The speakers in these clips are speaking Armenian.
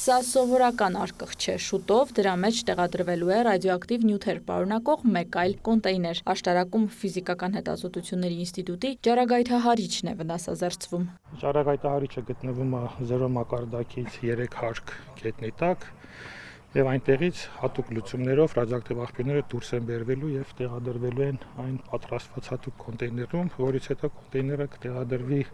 Սա սովորական արկղ չէ, շուտով դրա մեջ տեղադրվելու է ռադիոակտիվ նյութեր պարունակող մեկ այլ կոնտեյներ։ Աշտարակում Ֆիզիկական հետազոտությունների ինստիտուտի ջարագայթահարիչն է վնասազերծվում։ Ջարագայթահարիչը գտնվում է 0 մակարդակից 3 հարկ գետնի տակ եւ այնտեղից հատուկ լուծումներով ռադիոակտիվ աղբյուրները դուրս են բերվելու եւ տեղադրվելու են այն պատրաստված հատուկ կոնտեյներում, որից հետո կոնտեյները կտեղադրվի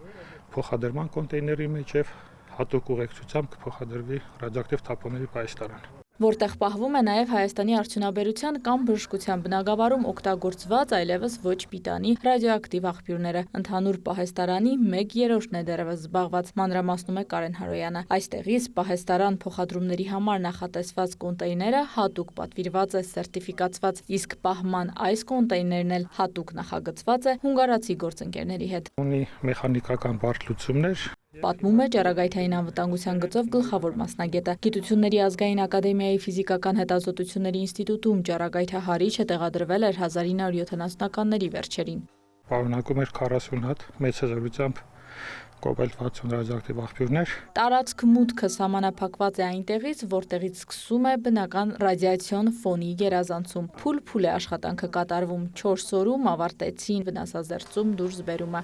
փոխադրման կոնտեյների մեջ եւ հատուկ ուղեկցությամբ կփոխադրվի ռադիոակտիվ թափոնների պայստարան, որտեղ պահվում է նաև Հայաստանի արդյունաբերության կամ բժշկության բնագավառում օգտագործված այլևս ոչ պիտանի ռադիոակտիվ աղբյուրները։ Ընդհանուր պահեստարանի 1/3-ն է դեռևս զբաղված, մանրամասնում է Կարեն Հարոյանը։ Այստեղից պահեստարան փոխադրումների համար նախատեսված կոնտեյները հատուկ պատվիրված է սերտիֆիկացված, իսկ պահման այս կոնտեյներն էլ հատուկ նախագծված է հունգարացի գործընկերների հետ։ Ունի մեխանիկական բարդ լուծումներ, Պատմում է Ջարագայթային անվտանգության գծով գլխավոր մասնագետը։ Գիտությունների ազգային ակադեմիայի ֆիզիկական հետազոտությունների ինստիտուտում ջարագայթահարիչը տեղադրվել էր 1970-ականների վերջերին։ Պարունակում էր 40 հատ մեծ հզորությամբ կոբալտ 60 ռադիոակտիվ աղբյուրներ։ Տարածք մուտքը սահմանափակված է այնտեղից, որտեղից սկսում է բնական ռադիացիոն ֆոնի գերազանցում։ Փուլ-փուլ է աշխատանքը կատարվում, 4 օրում ավարտեցին վնասազերծում դուրս բերումը։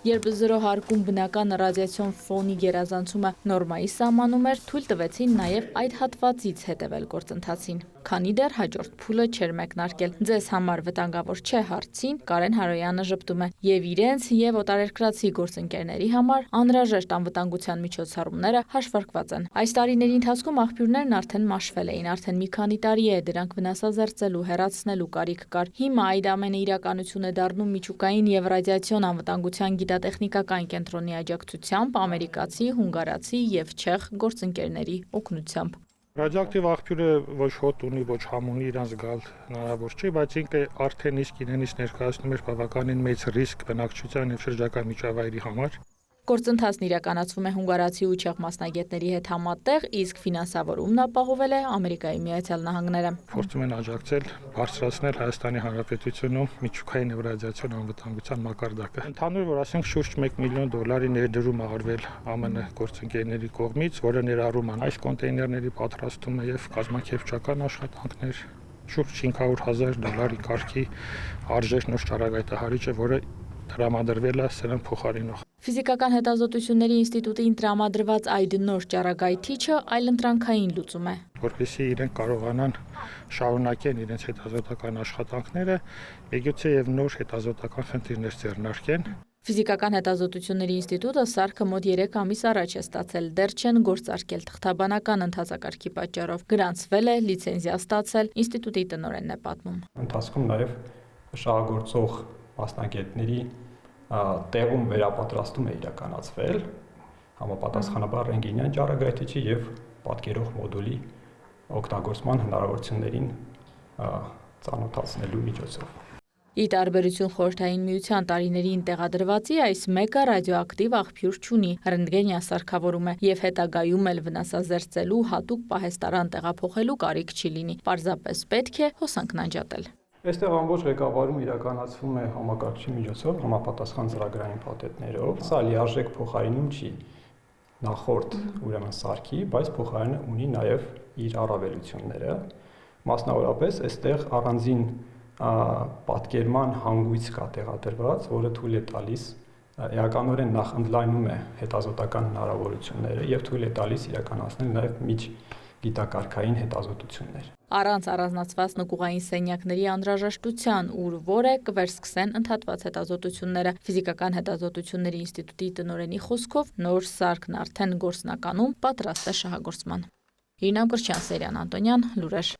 Երբ 0 հարկում բնական ռադիացիոն ֆոնի գերազանցումը նորմայի սահմանում էր, թույլ տվեցին նաև այդ հատվածից հետևել գործընթացին։ Քանի դեռ հաջորդ փուլը չէր մեկնարկել։ Ձեզ համար վտանգավոր չէ հարցին Կարեն Հարոյանը ժպտում է։ Եվ իրենց եւ օտարերկրացի գործընկերների համար անհրաժեշտ անվտանգության միջոցառումները հաշվարկված են։ Այս տարիների ընթացքում աղբյուրներն արդեն մաշվել էին, արդեն մի քանի տարի է դրանք վնասազերծելու, հեռացնելու կարիք կար։ Հիմա այդ ամենը իրականություն է դառնում միջուկային եւ ռադիացիոն անվտանգության գիտատեխնիկական կենտրոնի աջակցությամբ, ամերիկացի, հունգարացի եւ չեխ գործընկերների օգնությամբ։ Ռադիոակտիվ աղբյուրը ոչ հոտ ունի, ոչ համ ունի, իրան զգալ հնարավոր չի, բայց ինքը արդեն իսկ իրենից ներկայացնում էր բավականին մեծ ռիսկ բնակչության եւ շրջակա միջավայրի համար։ Գործընթացն իրականացվում է հունգարացի ու չեխ մասնագետների հետ համատեղ, իսկ ֆինանսավորումն ապահովել է Ամերիկայի Միացյալ Նահանգները։ Փորձում են աջակցել բարձրացնել Հայաստանի Հանրապետությունում միջուկային եւ ռադիացիոն անվտանգության մակարդակը։ Ընդհանուր որ ասենք շուրջ $1 միլիոն ներդրում արվել ԱՄՆ գործընկերների կողմից, որը ներառում է այս կոնտեյներների պատրաստումը եւ կազմակերպչական աշխատանքներ, շուրջ $500,000 կարգի արժեր նոր ջարագայթահարիչը, որը տրամադրվել է սրան փոխարինող։ Ֆիզիկական հետազոտությունների ինստիտուտին տրամադրված այդ նոր ջարագայթիչը այլընտրանքային լուծում է, որպեսզի իրենք կարողանան շարունակեն իրենց հետազոտական աշխատանքները, միգուցե եւ նոր հետազոտական խնդիրներ ձեռնարկեն։ Ֆիզիկական հետազոտությունների ինստիտուտը սարքը մոտ 3 ամիս առաջ է ստացել, դեռ չեն գործարկել թղթաբանական ընթացակարգի պատճառով, գրանցվել է, լիցենզիա ստացել, ինստիտուտի տնօրենն է պատմում։ Ընթացքում նաեւ շահագործող մասնագետների տեղում վերապատրաստում է իրականացվել համապատասխանաբար ռենտգենյան ջարագայթիչի եւ պատկերող մոդուլի օգտագործման հնարավորություններին ծանոթացնելու միջոցով։ Ի տարբերություն Խորհրդային Միության տարիներին տեղադրվածի, այս մեկը ռադիոակտիվ աղբյուր չունի, ռենտգենյան սարքավորում է եւ հետագայում էլ վնասազերծելու հատուկ պահեստարան տեղափոխելու կարիք չի լինի։ Պարզապես պետք է հոսանքն անջատել։ Այստեղ ամբողջ ղեկավարում իրականացվում է համակարգչի միջոցով համապատասխան ծրագրային փաթեթներով։ Սա լիարժեք փոխարինում չի նախորդ ուրեմն սարքի, բայց փոխարինը ունի նաև իր առավելությունները։ Մասնավորապես այստեղ առանձին պատկերման հանգույց կա տեղադրված, որը թույլ է տալիս էականորեն նախ ընդլայնում է հետազոտական հնարավորությունները եւ թույլ է տալիս իրականացնել նաև միջգիտակարգային հետազոտություններ։ Առանց առանձնացված նկուղային սենյակների անհրաժեշտության, ուր որը կվերսկսեն ընդհատված հետազոտությունները։ Ֆիզիկական հետազոտությունների ինստիտուտի տնօրենի խոսքով նոր սարքն արդեն գործնականում պատրաստ է շահագործման։ Իրինա Կրչյան, Սերյան Անտոնյան, լուրեր։